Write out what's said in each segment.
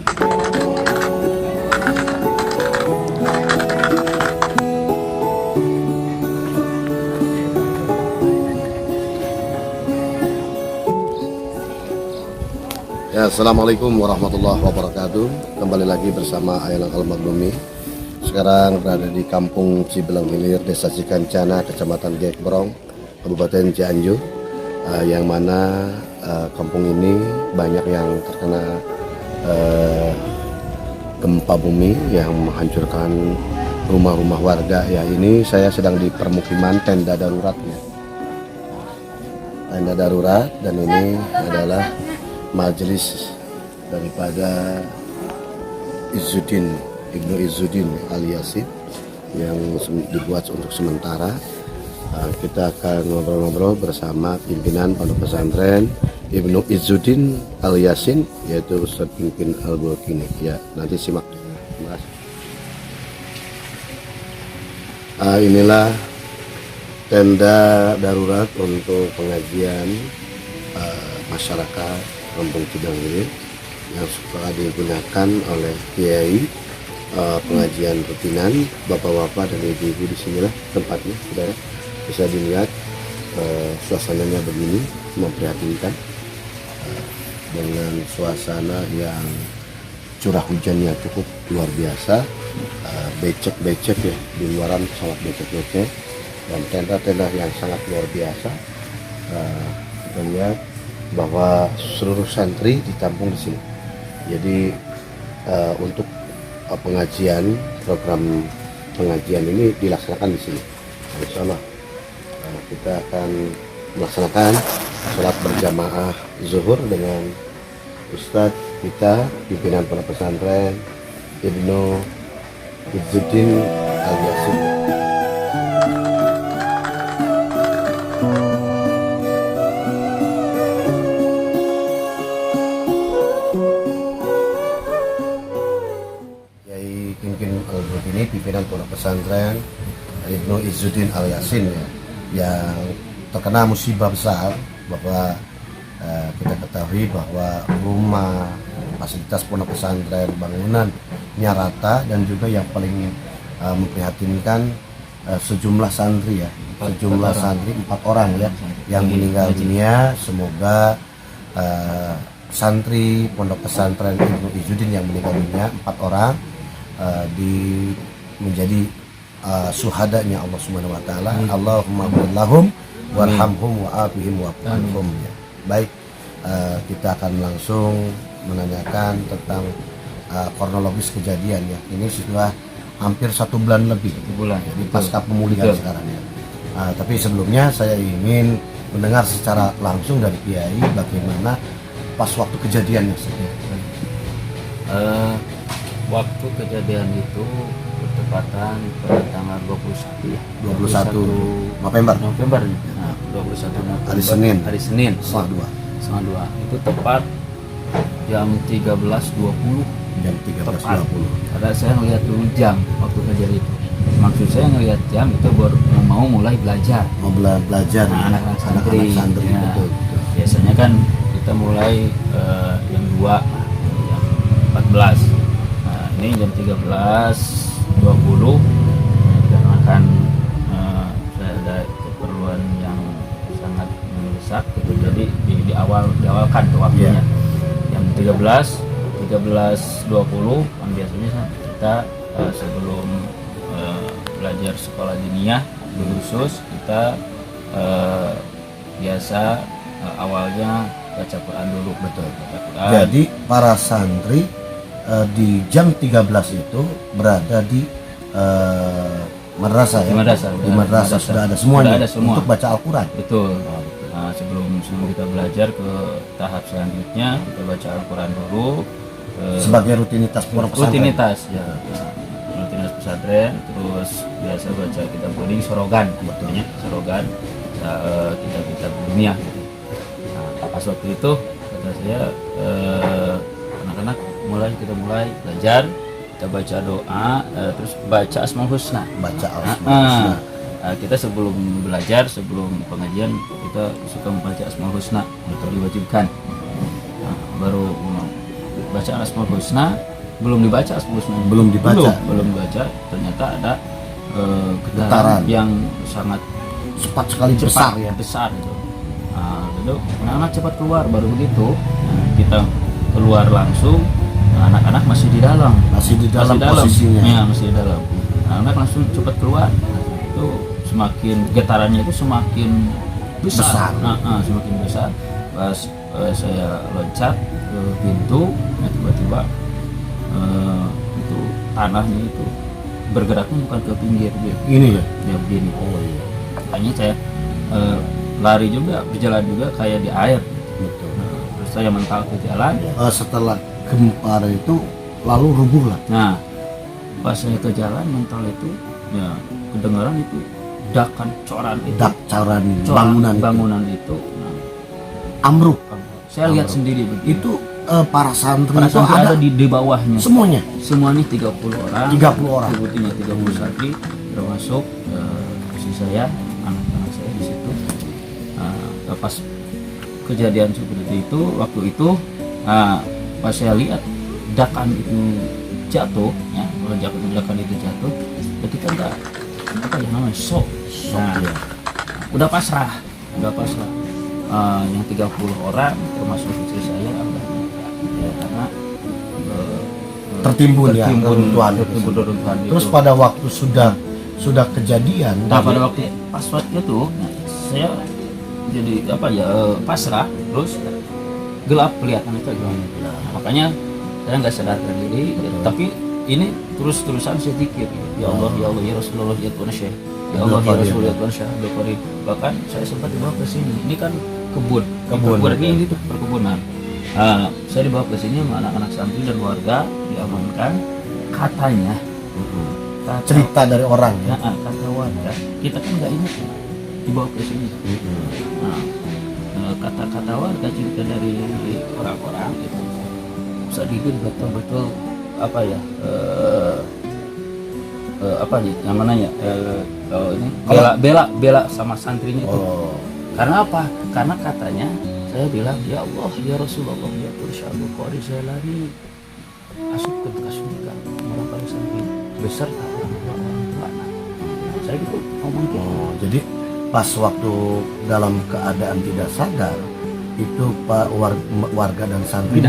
Ya, Assalamualaikum warahmatullahi wabarakatuh. Kembali lagi bersama Aylan Al-Maglumi. Sekarang berada di Kampung Cibelang Hilir, Desa Cikancana, Kecamatan Gekbrong, Kabupaten Cianjur. Yang mana kampung ini banyak yang terkena gempa bumi yang menghancurkan rumah-rumah warga. Ya, ini saya sedang di permukiman tenda daruratnya. Tenda darurat, dan ini adalah majelis daripada Ibnu Izzuddin Al-Yasin yang dibuat untuk sementara. Kita akan ngobrol-ngobrol bersama pimpinan Pondok Pesantren Ibnu Izzuddin Al-Yasin, yaitu Ustadz Pimpin Al-Bulkini. Ya, nanti simak. Terima kasih. Inilah tenda darurat untuk pengajian masyarakat Kampung Cibelang Hilir yang suka digunakan oleh kiai, pengajian rutinan, bapak-bapak dan ibu-ibu. Di sinilah tempatnya, saudara. Bisa dilihat suasananya begini, memprihatinkan, dengan suasana yang curah hujannya cukup luar biasa, becek-becek ya, di luaran sangat becek-becek, dan tenda-tenda yang sangat luar biasa. Kita lihat bahwa seluruh santri ditampung di sini. Jadi untuk pengajian, program pengajian ini dilaksanakan di sini. Bersama kita akan melaksanakan sholat berjamaah zuhur dengan Ustadz kita, pimpinan Pondok Pesantren Ibnu Izzuddin Al-Yasin. Ini pimpinan Pondok Pesantren Ibnu Izzuddin Al-Yasin ya, yang terkena musibah besar. Bahwa kita ketahui bahwa rumah, fasilitas Pondok Pesantren, bangunannya rata, dan juga yang paling memprihatinkan sejumlah santri ya, santri 4 orang ya yang meninggal dunia. Semoga santri Pondok Pesantren Ibnu Izzuddin yang meninggal dunia 4 orang menjadi syuhadanya Allah Subhanahu wa taala. Allahumma ighfir lahum warhamhum wa'afihim wa'fu. Baik, kita akan langsung menanyakan tentang kronologis kejadian ya. Ini sudah hampir 1 bulan lebih, jadi pasca pemulihan sekarang ya. Tapi sebelumnya saya ingin mendengar secara langsung dari Kiai bagaimana pas waktu kejadiannya sendiri. Waktu kejadian itu bertepatan pada tanggal 21 ya. 21 November. Nah, 21 November. Hari Senin. Setengah 2. Itu tepat jam 13.20. Jam 13.20. Karena saya ngelihat dulu jam waktu kejadian itu. Maksud saya ngelihat jam itu baru mau mulai belajar. Mau belajar nah, anak-anak santri. Ya. Betul. Biasanya kan kita mulai jam 2, jam 14. Ini jam 13.20 dikarenakan saya ada keperluan yang sangat mendesak gitu, jadi diawalkan tuh waktunya. Jam 13.20 kan biasanya kita sebelum belajar sekolah diniyah khusus kita biasa awalnya baca Quran dulu. Betul. Jadi para santri di jam 13 itu berada di madrasah ya. Di madrasah sudah ada semuanya untuk baca Al-Quran. Betul. Nah, sebelum kita belajar ke tahap selanjutnya, kita baca Al-Quran dulu sebagai rutinitas Pondok Pesantren. Rutinitas pesantren. Terus biasa baca kitab kuning sorogan, betulnya sorogan, kitab dunia. Nah, pas waktu itu kata saya anak-anak kita mulai belajar, kita baca doa, terus baca Asmaul Husna. Kita sebelum belajar, sebelum pengajian kita suka membaca Asmaul Husna, itu diwajibkan. Baru baca Asmaul Husna, belum dibaca Asmaul Husna, Belum dibaca. belum dibaca, ternyata ada Getaran. getaran yang sangat Cepat sekali besar ya. besar itu. Nah, lalu anak-anak cepat keluar, baru begitu kita keluar langsung, anak-anak masih di dalam, Masih di dalam posisinya. ya masih di dalam. Anak langsung cepat keluar, itu semakin getarannya itu semakin besar. Semakin besar. Pas saya loncat ke pintu, tiba-tiba itu tanahnya itu bergeraknya bukan ke pinggir gitu. Ini ya. Ya begini. Oh iya. Makanya saya lari juga, berjalan juga kayak di air. Betul. Terus saya mental ke jalan. Setelah gempa itu lalu rubuh lah. Nah, pas saya ke jalan mental itu, ya kedengaran itu dakan coran itu, Dakcaran coran bangunan itu. Nah, ambruk. saya lihat sendiri begitu. Itu para santri Para itu santri ada ada di bawahnya. semuanya. Semuanya 30 orang. 30 orang. Sebutnya 30 santri, termasuk istri saya, anak-anak saya di situ. Pas kejadian seperti itu, waktu itu pas saya lihat ledakan itu jatuh, ya, ledakan itu jatuh, ya kita enggak apa ya namanya shock. Nah, ya. udah pasrah. Yang 30 orang termasuk istri saya ya, karena Tertimbun reruntuhan itu. Terus pada waktu sudah kejadian, Nah, pada waktu pas waktu itu saya jadi apa ya pasrah, terus gelap kelihatan itu gelap. Nah, makanya saya nggak sadarkan diri, tapi ini terus-terusan saya pikir, ya Allah, ya Allah, ya Rasulullah, ya Tuhan Syekh, ya Allah, ya Rasulullah, ya Tuhan Syekh, bahkan saya sempat dibawa ke sini. Ini kan kebun ini tuh perkebunan. Saya dibawa ke sini sama anak-anak santri dan warga, diamankan. Katanya cerita dari orang ya. kata warga, kita kan nggak ingat ya, dibawa ke sini. Kata-kata warga, cerita dari orang-orang itu Sadidin betul-betul apa ya, apa nih yang mananya, ini bela sama santrinya itu. Karena apa? Karena katanya saya bilang, ya Allah, ya Rasulullah, ya Tuhan Qadir Jailani, masukkan ke surga orang pada santri beserta orang tua. Saya gitu ngomong gitu. Jadi pas waktu dalam keadaan tidak sadar itu Pak warga dan santri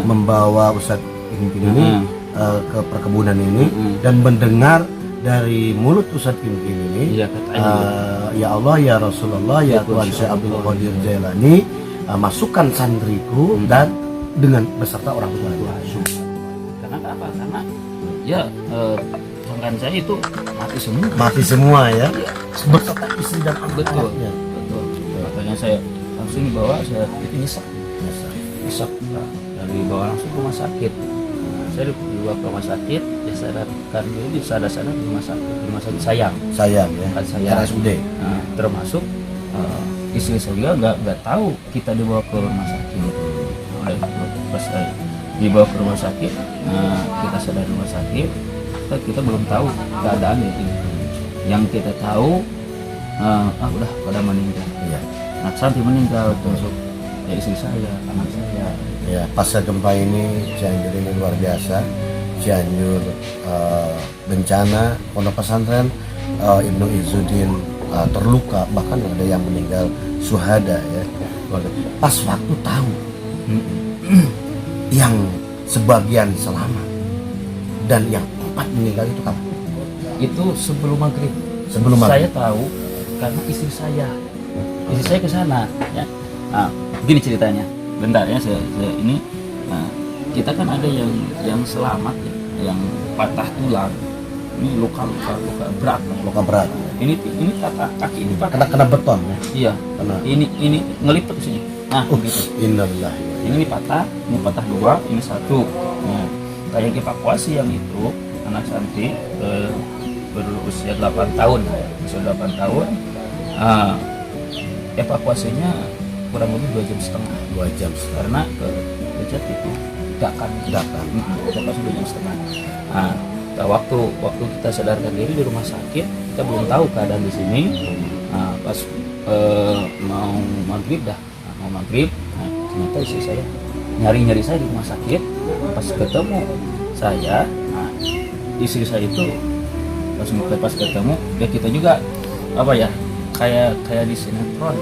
membawa Ustadz Kimkin ini ke perkebunan ini dan mendengar dari mulut Ustadz Kimkin ini, ya Allah, ya Rasulullah, ya Tuhan Syekh Abdul Qadir Jailani, masukkan santriku dan dengan beserta orang tua. Karena apa? Karena ya kan saya itu mati semua ya, beserta istri dan anak. Betul. Makanya saya langsung dibawa, saya itu nyesek. Nah, dari bawah langsung ke rumah sakit. Saya dibawa ke rumah sakit, ya sadarkan dulu di sadar di rumah sakit sayang ya, RSUD. Nah, termasuk istri saya juga nggak tahu kita dibawa ke rumah sakit. Pas dibawa ke rumah sakit, kita sadar di rumah sakit, kita belum tahu keadaan itu. Yang kita tahu udah pada meninggal. Ya. Anak santri meninggal, termasuk ya istri saya, anak saya. Ya, pasca gempa ini Cianjur ini luar biasa. Cianjur bencana, pondok pesantren Ibnu Izzuddin terluka, bahkan ada yang meninggal syuhada ya. Pas waktu tahu yang sebagian selamat dan yang 4 meninggal itu kapan? Itu sebelum maghrib. Saya tahu karena istri saya ke sana ya. Nah, begini ceritanya. Bentar ya, saya ini kita kan ada yang selamat ya, yang patah tulang. Ini luka berat. Ini kaki ini patah. Kena beton ya. Iya. Ini ngelipet ke sini. Nah, begitu. Innalillahi. Ini patah 2, ini 1. Nah, kayak evakuasi yang itu anak santri berusia 8 tahun. Usia 8 tahun. Evakuasinya kurang lebih 2 jam setengah. Karena kejat itu dakan. Evakuasi 2 jam setengah. Nah, waktu kita sadarkan diri di rumah sakit, kita belum tahu keadaan di sini. Pas mau maghrib, ternyata istri saya nyari saya di rumah sakit. Pas ketemu saya, nah, istri saya itu pas ketemu ya kita juga apa ya kayak di sinetron,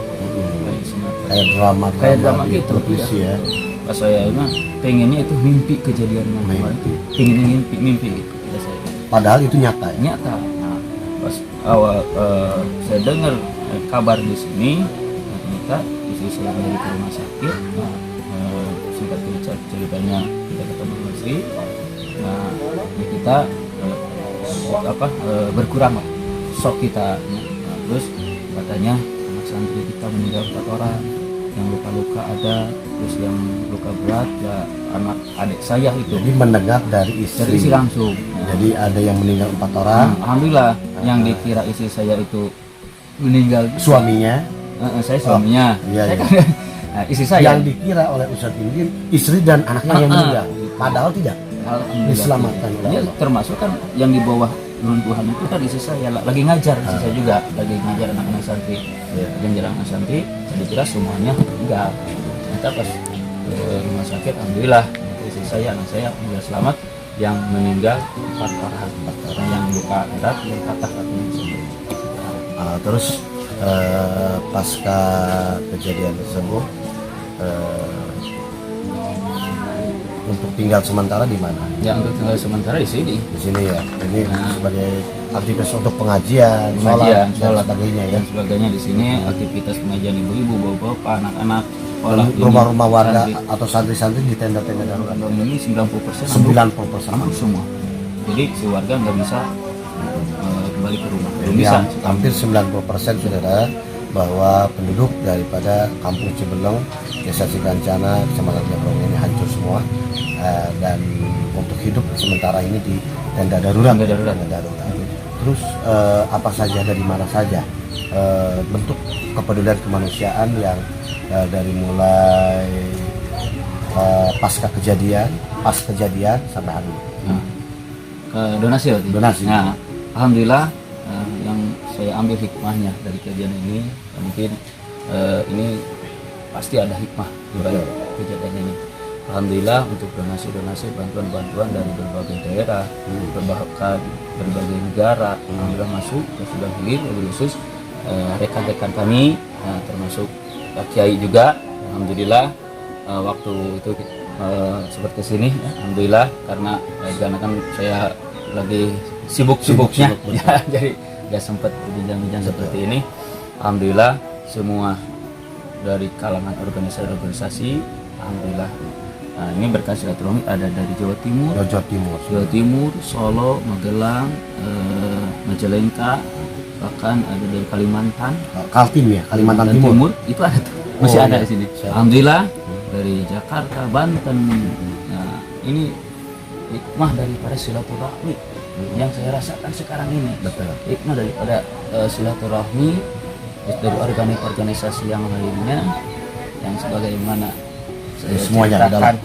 kayak drama gitu televisi ya. Pas saya mah pengennya itu mimpi kejadian yang kemarin itu, pengen mimpi gitu ya saya. Padahal itu nyata ya. Nyata. Nah, pas awal saya dengar kabar di sini, ternyata istri saya dari ke rumah sakit. Nah, singkat ceritanya kita ketemu istri. Nah, ya kita berkurang lah shock kita. Nah, terus katanya anak santri kita meninggal 4 orang, yang luka-luka ada, terus yang luka berat ya anak adik saya itu. Jadi mendengar dari istri langsung. Jadi ada yang meninggal 4 orang. Alhamdulillah. Yang dikira istri saya itu meninggal suaminya. Saya suaminya. Iya. Nah, istri saya yang dikira oleh Ustadz Indin istri dan anaknya yang meninggal. Padahal tidak. Diselamatkan oleh Allah. Termasuk kan yang di bawah runtuhan itu kan istri saya lagi ngajar, istri saya juga lagi ngajar anak-anak santri. Yang jarang anak santri, saya dikira semuanya meninggal. Ternyata pas rumah sakit, alhamdulillah istri saya, anak saya sudah selamat. Yang meninggal 4 orang, yang luka berat, yang patah kakinya. Terus pasca kejadian tersebut untuk tinggal sementara di mana? Ya, untuk tinggal sementara di sini. Di sini ya. Ini sebagai aktivitas untuk pengajian, sholat, dan sebagainya ya. Dan sebagainya di sini aktivitas pengajian ibu-ibu, bapak-bapak, anak-anak, rumah-rumah warga atau santri-santri di tenda-tenda darurat. Ini 90% ambruk semua. Jadi si warga nggak bisa kembali ke rumah. Bisa. Hampir 90% saudara bahwa penduduk daripada Kampung Cibeleng, Desa Cikancana, Kecamatan Jabrong ini hancur semua, dan untuk hidup sementara ini di tenda darurat. Terus apa saja, dari mana saja bentuk kepedulian kemanusiaan yang dari mulai pasca kejadian sampai hari ini. Donasi. Nah, alhamdulillah yang saya ambil hikmahnya dari kejadian ini, mungkin ini pasti ada hikmah di balik kejadian ini. Alhamdulillah untuk donasi bantuan dari berbagai daerah, berbagai negara, alhamdulillah masuk ke Sudan Hilir, khusus rekan-rekan kami, termasuk Kiai juga, alhamdulillah waktu itu seperti sini, alhamdulillah, karena kan saya lagi sibuk-sibuknya, ya, jadi nggak sempat bincang-bincang seperti ini. Alhamdulillah semua dari kalangan organisasi, alhamdulillah. Nah, ini berkat silaturahmi ada dari Jawa Timur, Solo, Magelang, Majalengka, bahkan ada dari Kalimantan. Kalimantan Timur. Itu ada tuh, masih ada di sini. Alhamdulillah dari Jakarta, Banten. Nah, ini hikmah daripada silaturahmi yang saya rasakan sekarang ini. Betul. Hikmah daripada silaturahmi dari organisasi yang lainnya, yang sebagaimana semuanya adalah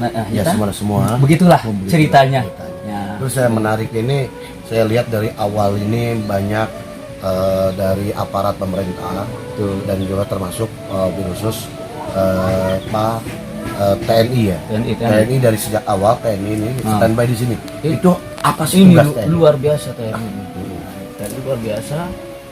semua begitulah ceritanya. Ya. Terus saya menarik ini, saya lihat dari awal ini banyak dari aparat pemerintah dan juga termasuk khusus TNI ya. TNI dari sejak awal TNI ini standby di sini. Itu apa sih tugas TNI? Luar biasa TNI. TNI luar biasa.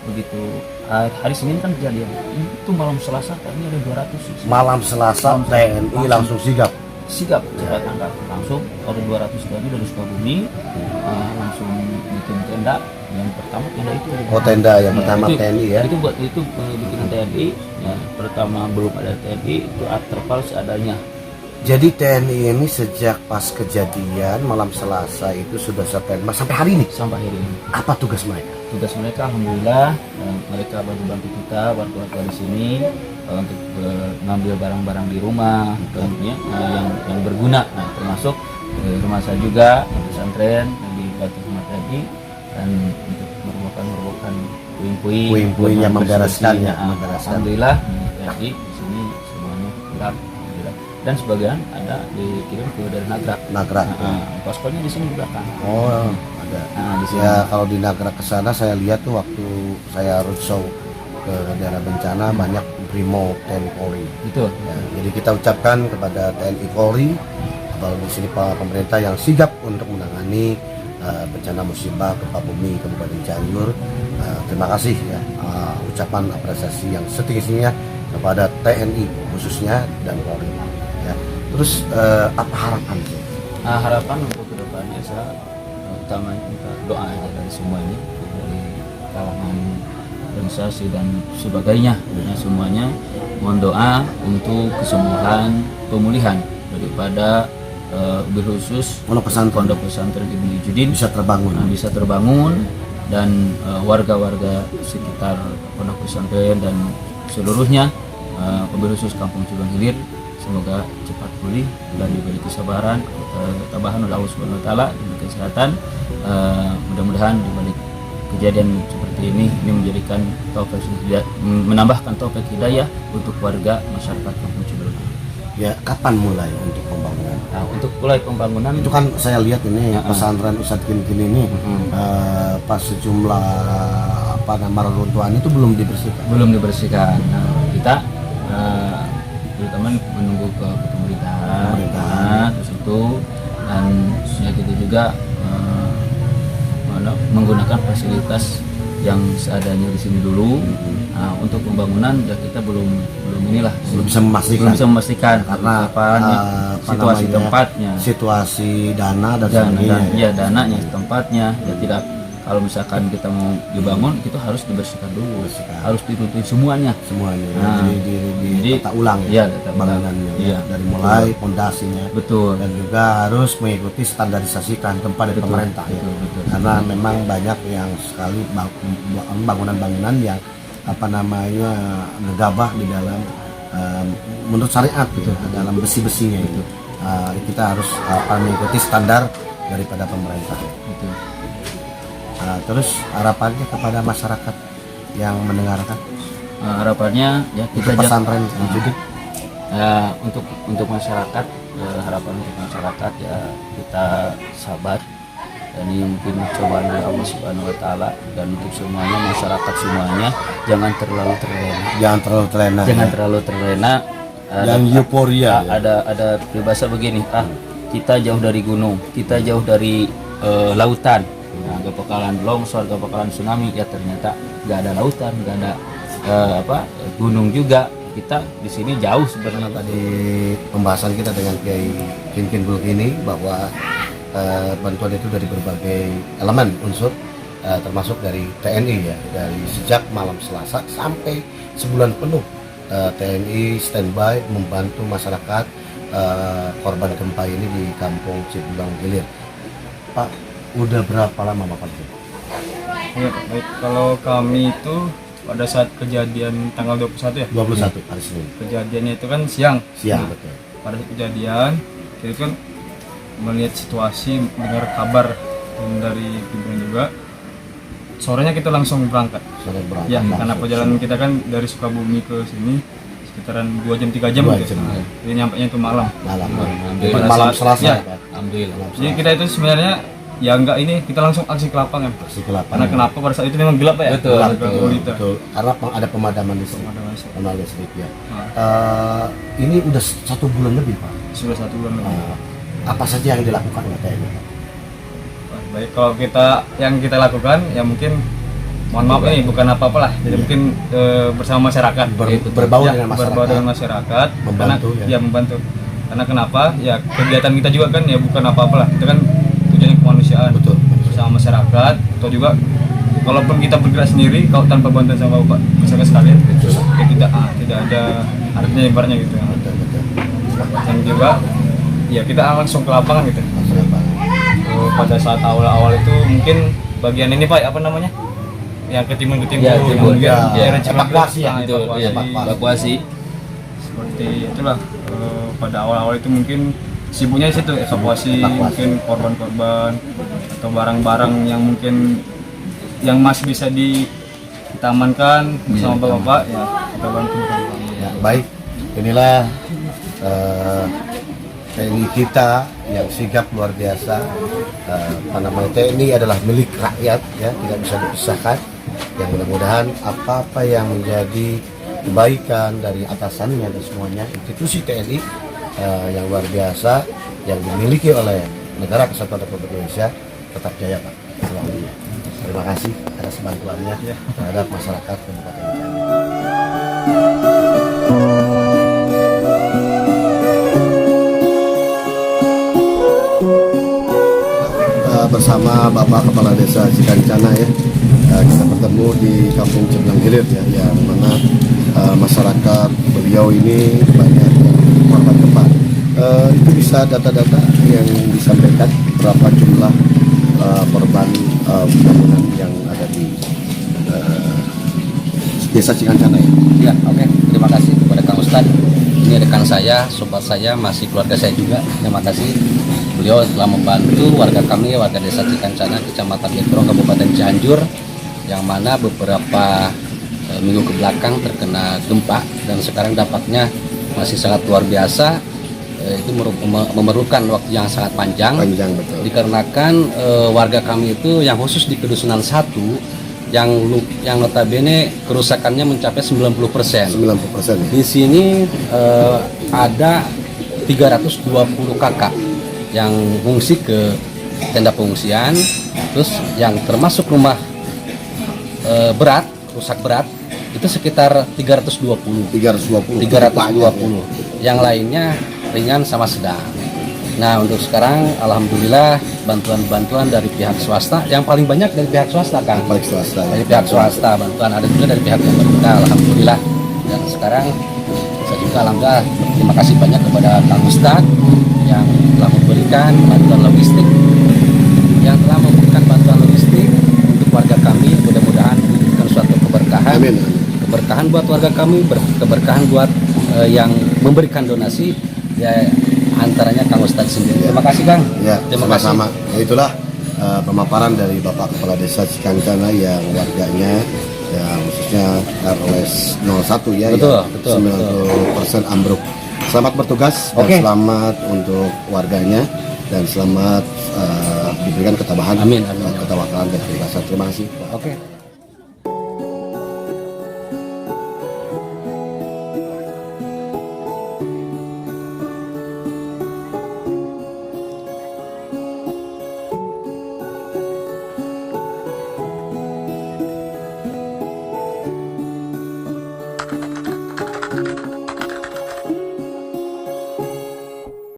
Begitu hari Senin kan kejadian itu malam Selasa kami ada 200. Malam Selasa TNI langsung sigap cepat tangkap, langsung ada 200 TNI dari Sukabumi, langsung bikin tenda. Yang pertama tenda itu tenda yang pertama TNI ya, itu bikinan TNI ya. Pertama belum ada TNI, itu terpal seadanya. Jadi TNI ini sejak pas kejadian malam Selasa itu sudah sampai hari ini. Apa tugas mereka? Tugas mereka alhamdulillah mereka bantu kita, warga di sini untuk mengambil barang-barang di rumah, yang berguna. Nah, termasuk rumah saya juga, pesantren yang dibantu sama TNI, dan untuk merupakan puing-puing yang membereskannya. Alhamdulillah TNI di sini semuanya lengkap. Dan sebagian ada dikirim ke dari Nagrak. Poskonya di sini di belakang. Ada. Di sini. Ya, kalau di Nagrak ke sana saya lihat tuh waktu saya roadshow ke daerah bencana banyak Brimob TNI Polri. Betul. Ya, jadi kita ucapkan kepada TNI Polri, apalagi di sini Pak pemerintah yang sigap untuk menangani bencana musibah gempa bumi Kabupaten Cianjur. Terima kasih ya, ucapan apresiasi yang setinggi-tingginya kepada TNI khususnya dan Polri. Ya. Terus apa harapan sih? Harapan untuk kedepannya saya utama minta doa aja dari semuanya, dari kalangan organisasi dan sebagainya, semuanya mohon doa untuk kesembuhan, pemulihan daripada berkhusus Pondok Pesantren Ibnu Judin Bisa terbangun. Dan warga-warga sekitar Pondok Pesantren dan seluruhnya, berkhusus Kampung Cibang Hilir, semoga cepat pulih dan diberi kesabaran, ketabahan oleh Allah Subhanahu wa taala, diberi kesehatan. Mudah-mudahan di balik kejadian seperti ini menjadikan taufik hidayah, menambahkan taufik hidayah untuk warga masyarakat Kampung Cibang Hilir. Ya, kapan mulai untuk pembangunan? Nah, untuk mulai pembangunan Itu kan saya lihat ini pesantren Ustadz Kin ini pas sejumlah reruntuhan itu belum dibersihkan. Nah, kita terutama menunggu ke pemerintahan terus itu, dan ya kita juga menggunakan fasilitas yang seadanya di sini dulu. Untuk pembangunan ya kita belum bisa memastikan karena situasi tempatnya, situasi dana dan sebagainya. Ya, dananya, tempatnya ya tidak. Kalau misalkan kita mau dibangun, itu harus dibersihkan dulu, harus ditutup semuanya. Nah, jadi tata ulang ya, bangunannya, ya, dari mulai pondasinya, betul, dan juga harus mengikuti standarisasi tempat dari pemerintah. Betul. Karena memang banyak yang sekali bangunan-bangunan yang gegabah di dalam menurut syariat dalam besi-besinya itu. Kita harus mengikuti standar daripada pemerintah. Terus harapannya kepada masyarakat yang mendengarkan, harapannya ya kita pesantren untuk masyarakat, harapan untuk masyarakat ya kita sabar. Dan ini mungkin cobaan dari Allah Subhanahu wa taala, dan untuk semuanya, masyarakat semuanya jangan terlalu terlena. Yang euforia. Ada peribahasa begini, kita jauh dari gunung, kita jauh dari lautan. Nah, gak bakalan longsor, gak bakalan tsunami, ya ternyata nggak ada lautan, nggak ada gunung juga. Kita di sini jauh sebenarnya. Tadi pembahasan kita dengan Kiai Kin Bulk ini bahwa bantuan itu dari berbagai elemen unsur, termasuk dari TNI ya, dari sejak malam Selasa sampai sebulan penuh TNI standby membantu masyarakat korban gempa ini di Kampung Cibang Hilir. Pak, udah berapa lama Bapak? Ya, baik. Kalau kami itu pada saat kejadian tanggal 21 ya? 21 hari Senin. Kejadiannya itu kan siang. Betul. Pada saat kejadian, kita kan melihat situasi, dengar kabar dari pimpinan juga. Sorenya kita langsung berangkat. Ya, karena perjalanan kita kan dari Sukabumi ke sini sekitaran 2 jam 3 jam gitu. Jadi nyampainya itu malam. Malam Selasa. Ya. Jadi kita itu sebenarnya ya enggak, ini kita langsung aksi ke lapangan. Karena kenapa pada saat itu memang gelap ya? Betul. Karena ada pemadaman listrik. Ya. Ini udah 1 bulan lebih Pak. Sudah 1 bulan lebih. Apa saja yang dilakukan oleh TNI? Baik, kalau yang kita lakukan ya mungkin, mohon maaf ini bukan apa-apa lah. Jadi mungkin bersama masyarakat, berbaur dengan masyarakat, membantu. Membantu. Karena kenapa? Ya kegiatan kita juga kan ya bukan apa-apa lah. Kita kan tujuannya kemanusiaan. Betul. Bersama masyarakat, atau juga kalaupun kita bergerak sendiri, kalau tanpa bantuan sama Bapak masyarakat sekalian, ya kita tidak ada artinya ibaratnya gitu. Dan juga ya kita langsung ke lapangan gitu. Pada saat awal-awal itu mungkin bagian ini Pak, apa namanya? Yang ketimbun-ketimbun, evakuasi. Seperti itulah, pada awal-awal itu mungkin sibuknya di situ, evakuasi. Mungkin korban-korban atau barang-barang yang mungkin yang masih bisa kita amankan bersama Bapak ya, kita bantu. Ya, baik. Inilah TNI kita yang sigap luar biasa. TNI adalah milik rakyat ya, tidak bisa dipisahkan. Yang mudah-mudahan apa-apa yang menjadi kebaikan dari atasannya dan semuanya. Institusi TNI yang luar biasa yang dimiliki oleh Negara Kesatuan Republik Indonesia tetap jaya Pak. Selalu. Terima kasih atas bantuannya terhadap masyarakat Kabupaten Cianjur. Bersama Bapak Kepala Desa Cikancana ya, kita bertemu di Kampung Ceblang Hilir ya, yang mana masyarakat beliau ini banyak yang korban gempa. Itu bisa data-data yang disampaikan berapa jumlah korban bangunan yang ada di Desa Cikancana ya. Ya, oke. Terima kasih kepada Kang Ustadz. Ini rekan saya, sobat saya, masih keluarga saya juga. Terima kasih. Beliau telah membantu warga kami, warga Desa Cikancana, Kecamatan Getrong, Kabupaten Cianjur, yang mana beberapa minggu ke belakang terkena gempa dan sekarang dampaknya masih sangat luar biasa. Itu memerlukan waktu yang sangat panjang. Betul. Dikarenakan warga kami itu yang khusus di Kedusunan 1 yang notabene kerusakannya mencapai 90%. 90% ya. Di sini ada 320 kakak yang mengungsi ke tenda pengungsian, terus yang termasuk rumah berat, rusak berat itu sekitar 320. Yang lainnya ringan sama sedang. Nah, untuk sekarang alhamdulillah bantuan-bantuan dari pihak swasta yang paling banyak dari pihak swasta, Kang. Baik swasta. Dari pihak swasta, bantuan ada juga dari pihak pemerintah, alhamdulillah. Dan sekarang saya juga alhamdulillah terima kasih banyak kepada Kang Ustadz yang telah memberikan bantuan logistik, untuk warga kami. Mudah-mudahan memberikan suatu keberkahan. Amin. Keberkahan buat warga kami, keberkahan buat yang memberikan donasi, ya antaranya Kang Ustadz sendiri. Terima kasih, Kang. Ya, Terima sama-sama. Ya, itulah pemaparan dari Bapak Kepala Desa Cikancana yang warganya yang khususnya RLS 01 ya, Betul, yang betul, 90% ambruk. Selamat bertugas dan Oke. selamat untuk warganya dan selamat diberikan ketabahan, Amin. ketabahan dan keikhlasan. Terima kasih. Oke.